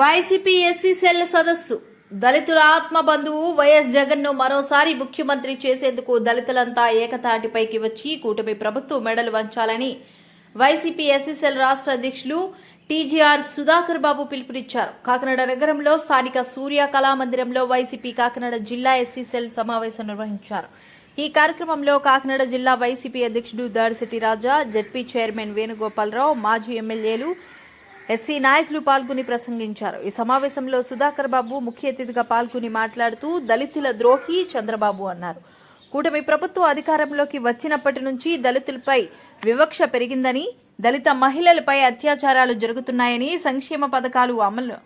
YCP SC cell సదస్సు దళితుల ఆత్మ బంధువు వైఎస్ జగన్ను మరోసారి ముఖ్యమంత్రి చేసేందుకు దళితులంతా ఏకతాటిపైకి వచ్చి కూటమి ప్రభుత్వం మెడలు వంచాలని వైసీపీ ఎస్సీ సెల్ రాష్ట్ర అధ్యక్షులు టీజీఆర్ సుధాకర్ బాబు పిలుపునిచ్చారు. కాకినాడ నగరంలో స్థానిక సూర్య కళామందిరంలో వైసీపీ కాకినాడ జిల్లా ఎస్సీ సెల్ సమావేశం నిర్వహించారు. ఈ కార్యక్రమంలో కాకినాడ జిల్లా వైసీపీ అధ్యక్షుడు దాడిశెట్టి రాజా, జెడ్పీ చైర్మన్ వేణుగోపాలరావు, మాజీ ఎమ్మెల్యేలు, ఎస్సీ నాయకులు పాల్గొని ప్రసంగించారు. ఈ సమావేశంలో సుధాకర్ బాబు ముఖ్య అతిథిగా పాల్గొని మాట్లాడుతూ దళితుల ద్రోహి చంద్రబాబు అన్నారు. కూటమి ప్రభుత్వం అధికారంలోకి వచ్చినప్పటి నుంచి దళితులపై వివక్ష పెరిగిందని, దళిత మహిళలపై అత్యాచారాలు జరుగుతున్నాయని, సంక్షేమ పథకాలు అమలు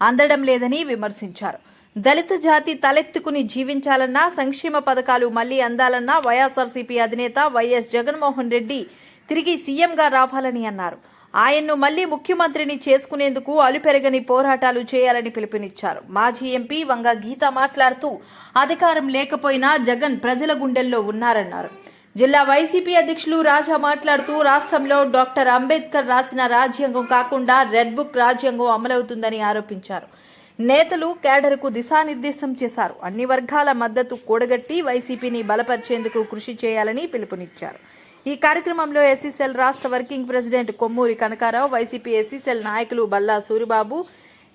అందడం లేదని విమర్శించారు. దళిత జాతి తలెత్తుకుని జీవించాలన్నా, సంక్షేమ పథకాలు మళ్లీ అందాలన్నా వైఎస్ఆర్సీపీ అధినేత వైఎస్ జగన్మోహన్ రెడ్డి తిరిగి సీఎంగా రావాలని అన్నారు. ఆయన్ను మళ్లీ ముఖ్యమంత్రిని చేసుకునేందుకు అలుపెరగని పోరాటాలు చేయాలని పిలుపునిచ్చారు. మాజీ ఎంపీ వంగ గీత మాట్లాడుతూ అధికారం లేకపోయినా జగన్ ప్రజల గుండెల్లో ఉన్నారన్నారు. జిల్లా వైసీపీ అధ్యక్షులు రాజా మాట్లాడుతూ రాష్ట్రంలో డాక్టర్ అంబేద్కర్ రాసిన రాజ్యాంగం కాకుండా రెడ్ బుక్ రాజ్యాంగం అమలవుతుందని ఆరోపించారు. నేతలు కేడర్కు దిశానిర్దేశం చేశారు. అన్ని వర్గాల మద్దతు కూడగట్టి వైసీపీని బలపరిచేందుకు కృషి చేయాలని పిలుపునిచ్చారు. ఈ కార్యక్రమంలో ఎస్సీ సెల్ రాష్ట్ర working president Kommuri Kanakarao, YCP SC cell నాయకులు బల్లా సూరిబాబు,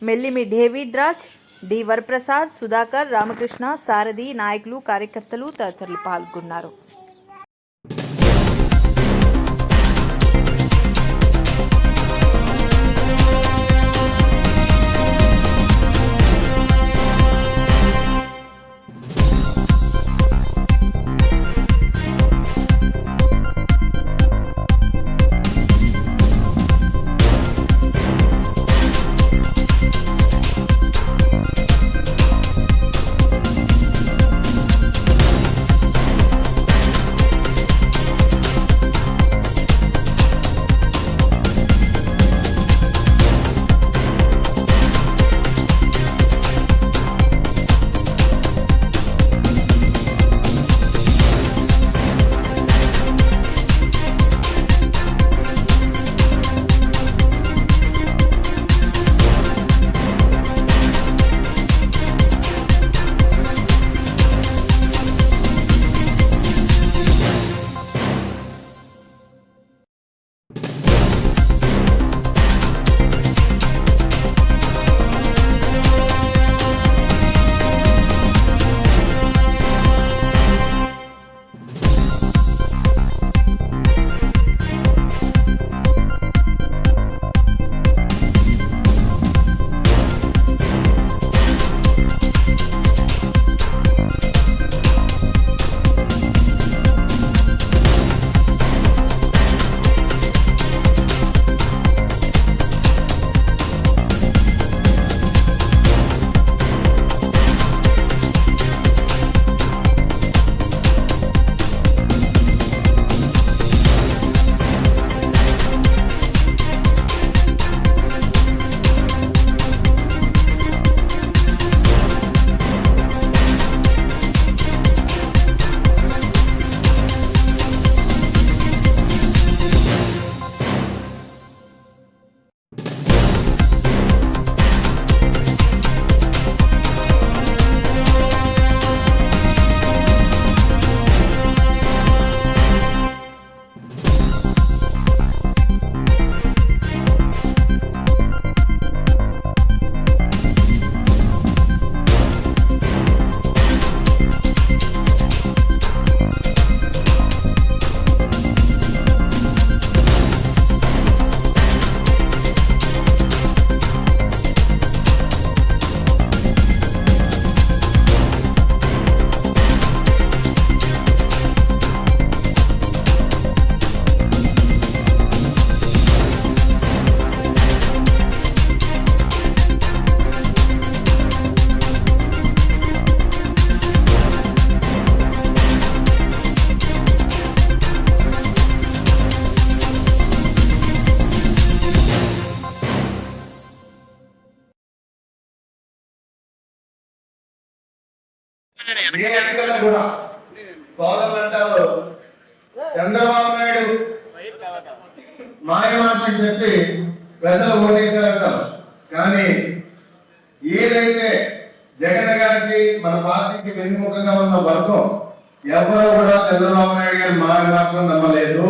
మెల్లిమి డేవిడ్ రాజ్, డి వరప్రసాద్, సుధాకర్, రామకృష్ణ, సారథి, నాయకులు, కార్యకర్తలు తదితరులు పాల్గొన్నారు. మీ ఎన్నికల్లో కూడా సోదరులు అంటారు చంద్రబాబు నాయుడు మాయమాటలు చెప్పి ప్రజలు ఓటేశారంటారు. కానీ ఏదైతే జగన్ గారికి మన పార్టీకి వెన్నుముకగా ఉన్న వర్గం ఎవరు కూడా చంద్రబాబు నాయుడు గారి మాట మాత్రం నమ్మలేదు.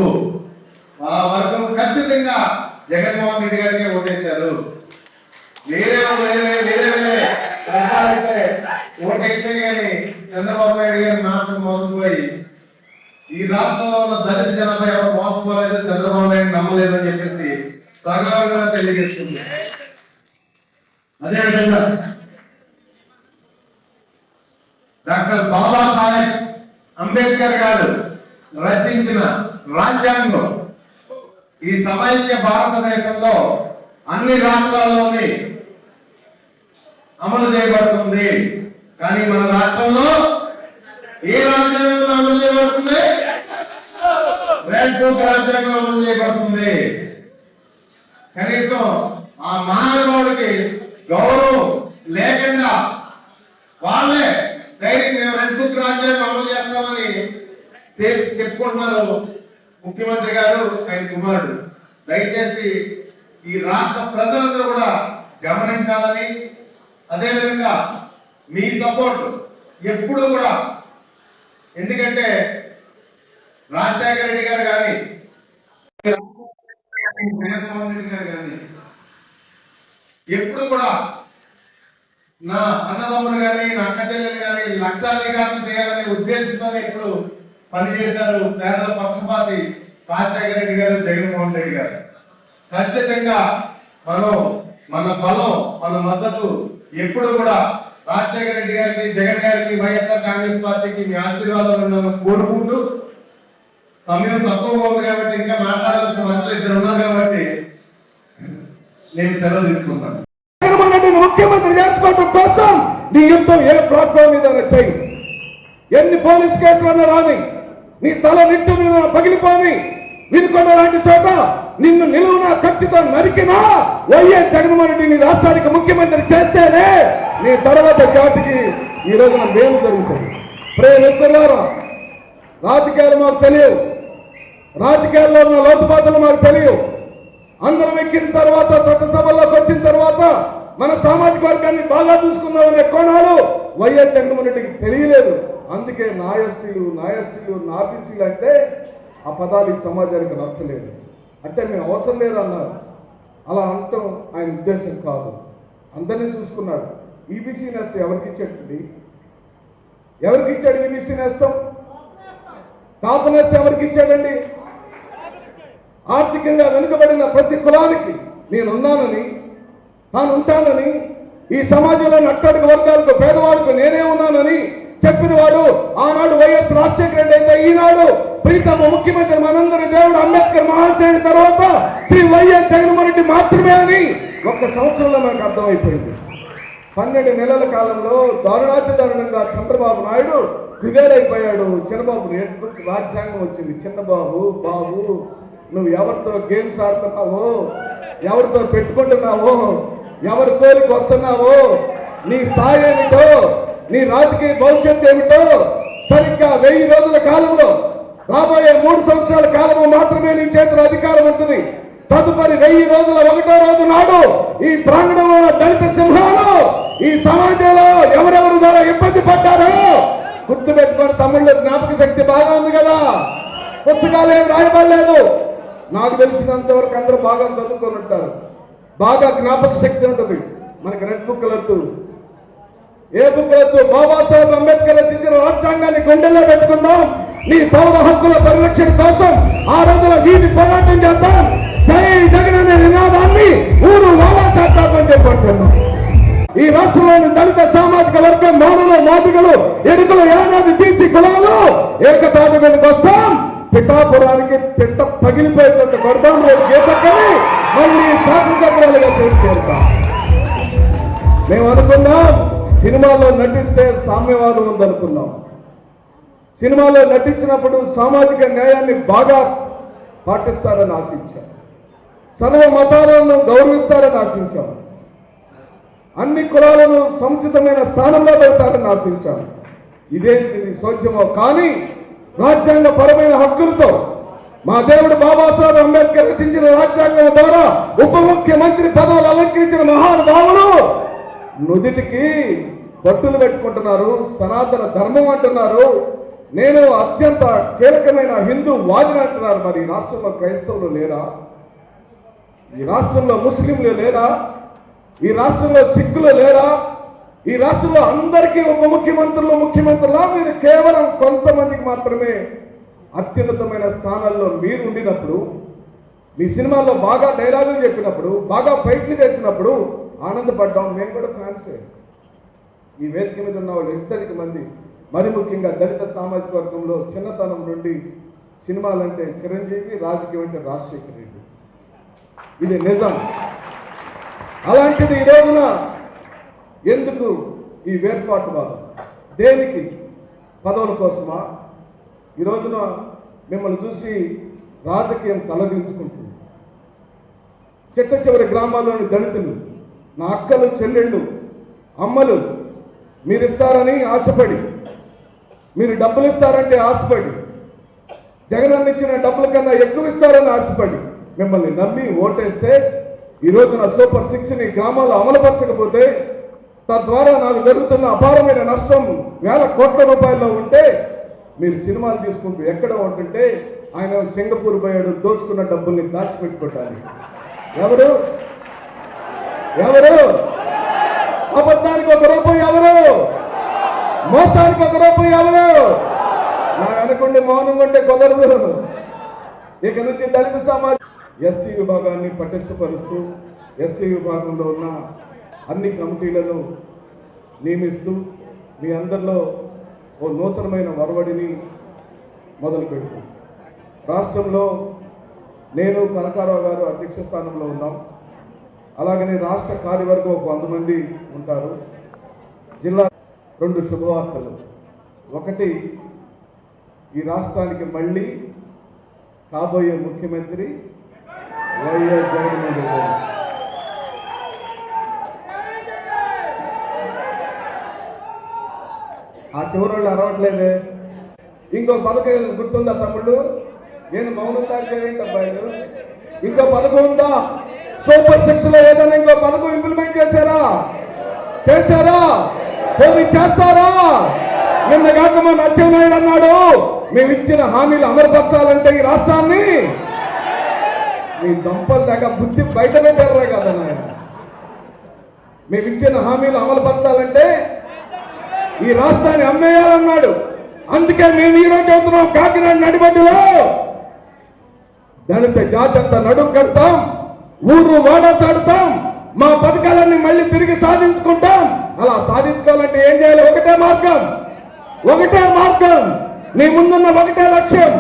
ఆ వర్గం ఖచ్చితంగా జగన్మోహన్ రెడ్డి గారికి ఓటేశారు. వేరే రకాలైతే ఓటేసే కానీ చంద్రబాబు నాయుడు గారి మాటలు మోసపోయి ఈ రాష్ట్రంలో ఉన్న దళిత జనాభా ఎవరు మోసపోలేదు, చంద్రబాబు నాయుడు నమ్మలేదని చెప్పేసి సగర్వంగా తెలియజేస్తుంది. అదేవిధంగా డాక్టర్ బాబాసాహెబ్ అంబేద్కర్ గారు రచించిన రాజ్యాంగం ఈ సమైక్య భారతదేశంలో అన్ని రాష్ట్రాల్లోని అమలు చేయబడుతుంది. కానీ మన రాష్ట్రంలో ఏ రాజ్యాంగంలో అమలు చేయబడుతుంది? రెడ్ బుక్ రాజ్యాంగం అమలు చేయబడుతుంది. కనీసం ఆ మహానుభావుడికి గౌరవం లేకుండా వాళ్ళే డైరెక్ట్ మేము రెడ్ బుక్ రాజ్యాంగం అమలు చేస్తామని చెప్పుకుంటున్నారు ముఖ్యమంత్రి గారు, ఆయన కుమారుడు. దయచేసి ఈ రాష్ట్ర ప్రజలందరూ కూడా గమనించాలని, అదేవిధంగా మీ సపోర్ట్ ఎప్పుడు కూడా, ఎందుకంటే రాజశేఖర రెడ్డి గారు కానీ జగన్మోహన్ రెడ్డి గారు కానీ ఎప్పుడు కూడా నా అన్నదమ్ములు కానీ నా అక్క చెల్లెలు కానీ లక్షాధికారం చేయాలనే ఉద్దేశంతో ఇప్పుడు పనిచేశారు పేదల పక్షపాతి రాజశేఖర రెడ్డి గారు, జగన్మోహన్ రెడ్డి గారు. ఖచ్చితంగా మన బలం, మన మద్దతు ఎప్పుడు కూడా రాజశేఖర రెడ్డి గారికి, జగన్ గారికి, వైఎస్ఆర్ కాంగ్రెస్ పార్టీకి మీ ఆశీర్వాదాలు ఉండాలని కోరుకుంటూ, సమయం తక్కువగా ఉంది కాబట్టి ఇంకా మాట్లాడాల్సిన మనుషులు ఇద్దరు ఉన్నారు కాబట్టి నేను సెలవు తీసుకుంటాను. ముఖ్యమంత్రి చేసుకోవడం కోసం నీ యుద్ధం ఏ ప్లాట్ఫామ్ మీద చెయ్యి. ఎన్ని పోలీస్ కేసులన్నా రాని, నీ తల నిట్టు మీద పగిలిపోని, వినుకొండ లాంటి చోట నిన్ను నిలువున కత్తితో నరికినా వైఎస్ జగన్మోహన్ రెడ్డి నీ రాష్ట్రానికి ముఖ్యమంత్రి చేస్తేనే నీ తర్వాత జాతికి ఈ రోజున మేలు జరుగుతుంది. ప్రియమిత్రులారా, రాజకీయాలు మాకు తెలియవు, రాజకీయాల్లో ఉన్న లోతుపాతులు మాకు తెలియవు. అందరం ఎక్కిన తర్వాత, చట్టసభల్లోకి వచ్చిన తర్వాత మన సామాజిక వర్గాన్ని బాగా చూసుకుందామనే కోణాలు వైఎస్ జగన్మోహన్ రెడ్డికి తెలియలేదు. అందుకే నాయస్టీలు, నాబీసీలు అంటే ఆ పదాలు ఈ సమాజానికి నచ్చలేదు. అంటే మేము అవసరం లేదన్నారు. అలా అనటం ఆయన ఉద్దేశం కాదు. అందరినీ చూసుకున్నాడు. ఈబీసీ నేస్తం ఎవరికి ఇచ్చాడండి? ఎవరికి ఇచ్చాడు ఈబీసీ నేస్తం? కాపు నేస్తం ఎవరికి ఇచ్చాడండి? ఆర్థికంగా వెనుకబడిన ప్రతి కులానికి నేనున్నానని, తాను ఉంటానని, ఈ సమాజంలో అట్టడుగు వర్గాలకు, పేదవాళ్ళకు నేనే ఉన్నానని చెప్పిన వాడు ఆనాడు వైఎస్ రాజశేఖర రెడ్డి అయితే ఈనాడు ప్రీతమ ముఖ్యమంత్రి మనందరి దేవుడు అంబేద్కర్ మహాశయుడి తర్వాత శ్రీ వైఎస్ జగన్మోహన్ రెడ్డి మాత్రమే అని ఒక్క సంవత్సరంలో మనకు అర్థమైపోయింది. 12 నెలల కాలంలో దారుణాతిదారుణంగా చంద్రబాబు నాయుడు కుదేలైపోయాడు. చిన్నబాబు రెడ్ బుక్ రాజ్యాంగం వచ్చింది. చిన్నబాబు, బాబు నువ్వు ఎవరితో గేమ్స్ ఆడుతున్నావో, ఎవరితో పెట్టుకుంటున్నావో, ఎవరి జోలికి వస్తున్నావో, నీ స్థాయి ఏమిటో, నీ రాజకీయ భవిష్యత్తు ఏమిటో సరిగ్గా 1000 రోజుల కాలంలో, రాబోయే 3 సంవత్సరాల కాలంలో మాత్రమే నీ చేతిలో అధికారం ఉంటుంది. తదుపరి 1000 రోజుల 1వ రోజు నాడు ఈ ప్రాంగణంలో దళిత సింహాలు ఈ సమాజంలో ఎవరెవరు ద్వారా ఇబ్బంది పడ్డారో గుర్తుపెట్టుకొని తమ్ముళ్ళు, జ్ఞాపక శక్తి బాగా ఉంది కదా, పుస్తకాలు ఏం రాయబడలేదు. నాకు తెలిసినంత వరకు అందరూ బాగా చదువుకొని ఉంటారు, బాగా జ్ఞాపక శక్తి ఉంటుంది. మనకి రెడ్ బుక్లు వద్దు, ఏ బుక్లు వద్దు. బాబాసాహెబ్ అంబేద్కర్ రచించిన రాజ్యాంగాన్ని గుండెల్లో పెట్టుకుందాం. నీ పౌర హక్కుల పరిరక్షణ కోసం ఆ రోజున వీధి పోరాటం చేద్దాం. జై జగన్ అనే నినాదాన్ని ఊరు వావా చేద్దామని చెప్పంటున్నాం. ఈ రాష్ట్రంలోని దళిత సామాజిక వర్గం, మానవులు, మాదిగలు, ఎడుకలు, ఏనాది బీసీ కులాలు ఏకతాటి మీదకి వస్తాం. పిఠాపురానికి పిట్ట పగిలిపోయేటట్టు కొడతాం. రేపు గీతక్కని మళ్ళీ శాసనసభ్యులుగా చేసి చేరుతాం. మేము అనుకున్నాం సినిమాల్లో నటిస్తే సామ్యవాదం ఉందనుకున్నాం. సినిమాలో నటించినప్పుడు సామాజిక న్యాయాన్ని బాగా పాటిస్తారని ఆశించాం. సర్వ మతాలను గౌరవిస్తారని ఆశించాం. అన్ని కులాలను సముచితమైన స్థానంలో పెడతారని ఆశించాం. ఇదేంటి సోద్యమో కానీ రాజ్యాంగ పరమైన హక్కులతో మా దేవుడు బాబాసాహెబ్ అంబేద్కర్ రచించిన రాజ్యాంగం ద్వారా ఉప ముఖ్యమంత్రి పదవులు అలంకరించిన మహానుభావులు నుదిటికి పట్టులు పెట్టుకుంటున్నారు, సనాతన ధర్మం అంటున్నారు, నేను అత్యంత కీలకమైన హిందూ వాదిని అంటున్నారు. మరి ఈ రాష్ట్రంలో క్రైస్తవులు లేరా? ఈ రాష్ట్రంలో ముస్లింలు లేరా? ఈ రాష్ట్రంలో సిక్కులు లేరా? ఈ రాష్ట్రంలో అందరికీ ఉప ముఖ్యమంత్రులా మీరు కేవలం కొంతమందికి మాత్రమే అత్యున్నతమైన స్థానాల్లో మీరు ఉండినప్పుడు, మీ సినిమాల్లో బాగా డైలాగులు చెప్పినప్పుడు, బాగా ఫైట్లు చేసినప్పుడు ఆనందపడ్డాం. మేము కూడా ఫ్యాన్సే. ఈ వేదిక మీద ఉన్న వాళ్ళు ఇద్దరికి మంది, మరి ముఖ్యంగా దళిత సామాజిక వర్గంలో చిన్నతనం నుండి సినిమాలంటే చిరంజీవి, రాజకీయం అంటే రాజశేఖర రెడ్డి. ఇది నిజం. అలాంటిది ఈ రోజున ఎందుకు ఈ వేర్పాటు వాదం? దేనికి? పదవుల కోసమా? ఈ రోజున మిమ్మల్ని చూసి రాజకీయం తలదించుకుంటుంది. చిట్ట చివరి గ్రామాల్లోని దళితులు, నా అక్కలు, చెల్లెళ్ళు, అమ్మలు మీరు ఇస్తారని ఆశపడి, మీరు డబ్బులు ఇస్తారంటే ఆశపడి, జగనన్న ఇచ్చిన డబ్బుల కన్నా ఎక్కువ ఇస్తారని ఆశపడి మిమ్మల్ని నమ్మి ఓటేస్తే ఈ రోజున సూపర్ 6ని గ్రామాల్లో అమలుపరచకపోతే తద్వారా నాకు జరుగుతున్న అపారమైన నష్టం వేల కోట్ల రూపాయల్లో ఉంటే మీరు సినిమాలు తీసుకుంటూ ఎక్కడ ఉంటుంటే ఆయన సింగపూర్ పోయాడు, దోచుకున్న డబ్బుల్ని దాచిపెట్టుకోవటానికి. ఎవరు ఎవరు? అబద్ధానికి ఒక రూపాయి ఎవరు? మోసానికి ఒక రూపాయి ఎవరు? నా వెనకుండి మౌనంగా ఉంటే కుదరదు. ఇక నుంచి దళిత సమాజం ఎస్సీ విభాగాన్ని పటిష్టపరుస్తూ ఎస్సీ విభాగంలో ఉన్న అన్ని కమిటీలను నియమిస్తూ మీ అందరిలో ఓ నూతనమైన ఒరవడిని మొదలుపెడుతూ రాష్ట్రంలో నేను కనకారావు గారు అధ్యక్ష స్థానంలో ఉన్నాం. అలాగనే రాష్ట్ర కార్యవర్గం ఒక 100 మంది ఉంటారు. జిల్లా 2 శుభవార్తలు. ఒకటి, ఈ రాష్ట్రానికి మళ్ళీ కాబోయే ముఖ్యమంత్రి వైఎస్ జగన్మోహన్ రెడ్డి. ఆ చివరి వాళ్ళు అరవట్లేదే. ఇంకో పథకం గుర్తుందా తమ్ముళ్ళు? నేను మౌనం దాచేయండి అబ్బాయిలు. ఇంకో పథకం ఉందా? సూపర్ 6లో ఏదైనా ఇంకో పథకం ఇంప్లిమెంట్ చేశారా? పోనీ చేస్తారా? నిన్న కాక మా అచ్చెన్నాయుడు అన్నాడు, మేము ఇచ్చిన హామీలు అమలుపరచాలంటే ఈ రాష్ట్రాన్ని మీ దంపల దాకా బుద్ధి బయట పెట్టారా కదా నాయన. మేము ఇచ్చిన హామీలు అమలుపరచాలంటే ఈ రాష్ట్రాన్ని అమ్మేయాలన్నాడు. అందుకే మేము ఈరోజు చెబుతున్నాం, కాకినాడ నడిబడ్డులో దళిత జాతి అంతా నడుం కడతాం, ఊరు వాడ చాడుతాం, మా పథకాలన్నీ మళ్ళీ తిరిగి సాధించుకుంటాం. అలా సాధించుకోవాలంటే ఏం చేయాలి? ఒకటే మార్గం. నీ ముందున్న ఒకటే లక్ష్యం.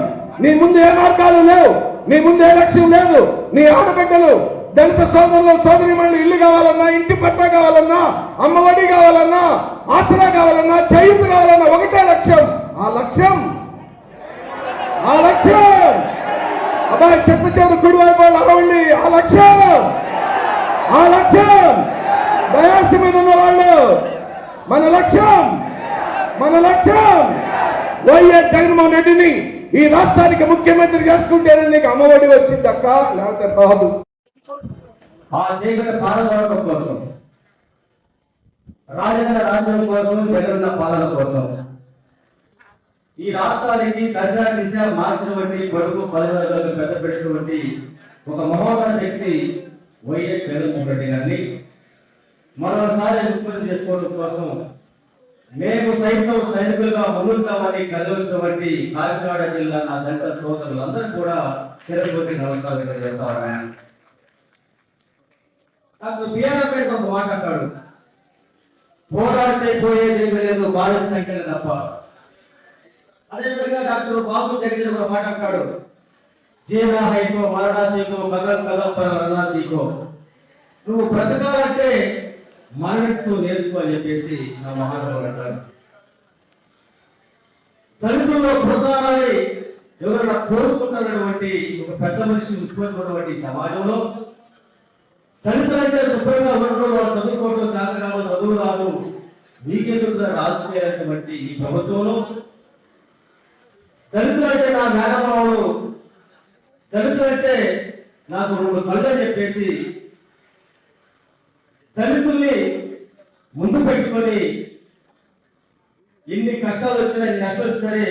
నీ ముందు ఏ మార్గాలు లేవు, నీ ముందు ఏ లక్ష్యం లేదు. నీ ఆడబిడ్డలు, దళిత సోదరులు, సోదరిమణులు ఇల్లు కావాలన్నా, ఇంటి పట్టా కావాలన్నా, అమ్మఒడి కావాలన్నా, ఆసరా కావాలన్నా, చేయూత కావాలన్నా ఒకటే లక్ష్యం. ఆ లక్ష్యం అబ్బాయి చెత్త చేరు కుడి వైపు అరవండి. ఆ లక్ష్యం డయాస్ మీద ఉన్న వాళ్ళు. మన లక్ష్యం వైఎస్ జగన్మోహన్ రెడ్డిని ఈ రాష్ట్రానికి ముఖ్యమంత్రి చేసుకుంటేనే నీకు అమ్మఒడి వచ్చింది అక్క, లేకపోతే కాదు. ఆ చీకటి పారదోడకం కోసం, రాజన్న రాజ్యం కోసం, జగనన్న పాలన కోసం ఈ రాష్ట్రానికి దిశ మార్చినటువంటి కొడుకు పలువర్గాలకు పెద్ద పెట్టినటువంటి ఒక మహోన్నత శక్తి వైఎస్ జగన్మోహన్ రెడ్డి గారిని మరోసారి ముఖ్యమంత్రి చేసుకోవడం కోసం మేము సైతం సైనికులుగా ముందుకామని కదిలించినటువంటి కాకినాడ జిల్లా నా దళిత సోదరులందరూ కూడా చిరకొద్ది నమస్కారం తెలియజేస్తా ఉన్నాను. డాక్టర్ బిఆర్ అంబేద్కర్ ఒక మాట అంటాడు, పోరాడితే పోయేది లేదు, బాధ్యత సంఖ్యలు తప్ప. అదేవిధంగా డాక్టర్ బాబు జగన్ ఒక మాట అంటాడు, జీనా హైకో మరణా సీకో కదం కదం పరణ సీకో. నువ్వు బ్రతకాలంటే మరణిస్తూ నేర్చుకో అని చెప్పేసి నా మహానుభావులు అంటారు. దళితుల్లో పుడతారని ఎవరైనా కోరుకుంటున్నటువంటి ఒక పెద్ద మనిషి ఉత్పత్తి సమాజంలో దళితులంటే శుభ్రంగా ఉండడం, వాళ్ళు చదువుకోవడం శాస్త్రాలు చదువు రాదు, మీకెందుకు రాజకీయాలటువంటి ఈ ప్రభుత్వంలో దళితులంటే నా మేనమావులు, దళితులంటే నాకు 2 కళ్ళు అని చెప్పేసి దళితుల్ని ముందు పెట్టుకొని ఎన్ని కష్టాలు వచ్చినా ఎన్ని నష్టాలు సరే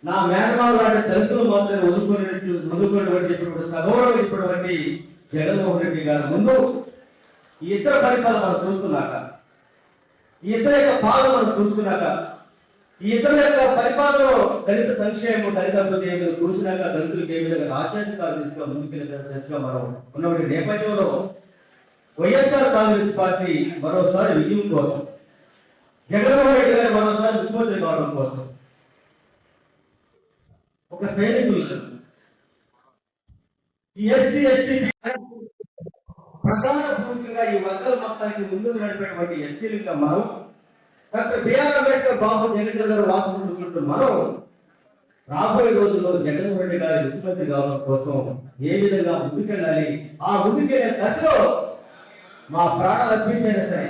నా మేనమాల లాంటి దళితులు మాత్రమే వదులుకునేటువంటి సగౌరవం ఇప్పటివంటి జగన్మోహన్ రెడ్డి గారి ముందు ఈ ఇతర పరిపాలన మనం చూస్తున్నాక, ఈ ఇతర యొక్క పాలన మనం చూస్తున్నాక, ఈ ఇతర యొక్క పరిపాలనలో దళిత సంక్షేమం, దళిత అభివృద్ధి ఏమైనా చూసినాక దళితులకు ఏ విధంగా రాజ్యాధికారులు దిశగా ముందుకెళ్ళిన దిశగా మనం ఉన్నటువంటి నేపథ్యంలో వైఎస్ఆర్ కాంగ్రెస్ పార్టీ మరోసారి విజయం కోసం, జగన్మోహన్ రెడ్డి గారు మరోసారి ముఖ్యమంత్రి కావడం కోసం ఒక సైనికులు ఈ ఎస్సీ ఎస్టీ ప్రధాన భూమికగా ఈ వర్గాల మొత్తానికి ముందు నడిపేటువంటి ఎస్సీలుగా మనం డాక్టర్ బిఆర్ అంబేద్కర్ బాబు జగన్ గారు వాసుకుంటున్నట్టు మనం రాబోయే రోజుల్లో జగన్మోహన్ రెడ్డి గారి ముఖ్యమంత్రి కావడం కోసం ఏ విధంగా ముందుకెళ్ళాలి, ఆ ముందుకెళ్ళే దశలో మా ప్రాణాలు అర్పించైనా సరే,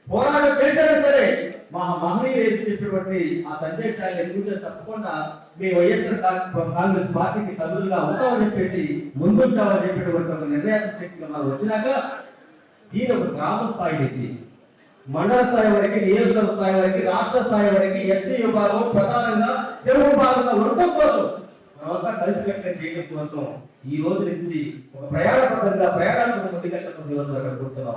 పోరాటం చేసినా సరే, మా మహనీయులు చెప్పినటువంటి ఆ సందేశాన్ని కూర్చొని తప్పకుండా మీ వైఎస్ఆర్ కాంగ్రెస్ పార్టీకి సభ్యులుగా అవుతామని చెప్పేసి ముందుంటామని చెప్పినటువంటి ఒక నిర్ణయాత్మక శక్తిగా మనం వచ్చినాక దీని ఒక గ్రామ స్థాయి నుంచి మండల స్థాయి వరకు, నియోజకవర్గ స్థాయి వరకు, రాష్ట్ర స్థాయి వరకు ఎస్సీ విభాగం ప్రధానంగా శివ విభాగంగా ఉండటం కోసం మనమంతా కలిసికట్టుగా చేయడం కోసం ఈ రోజు నుంచి ఒక ప్రయాణాత్మకంగా ముందుకెళ్ళడం కోసం ఈరోజు అక్కడ కూర్చున్నాం.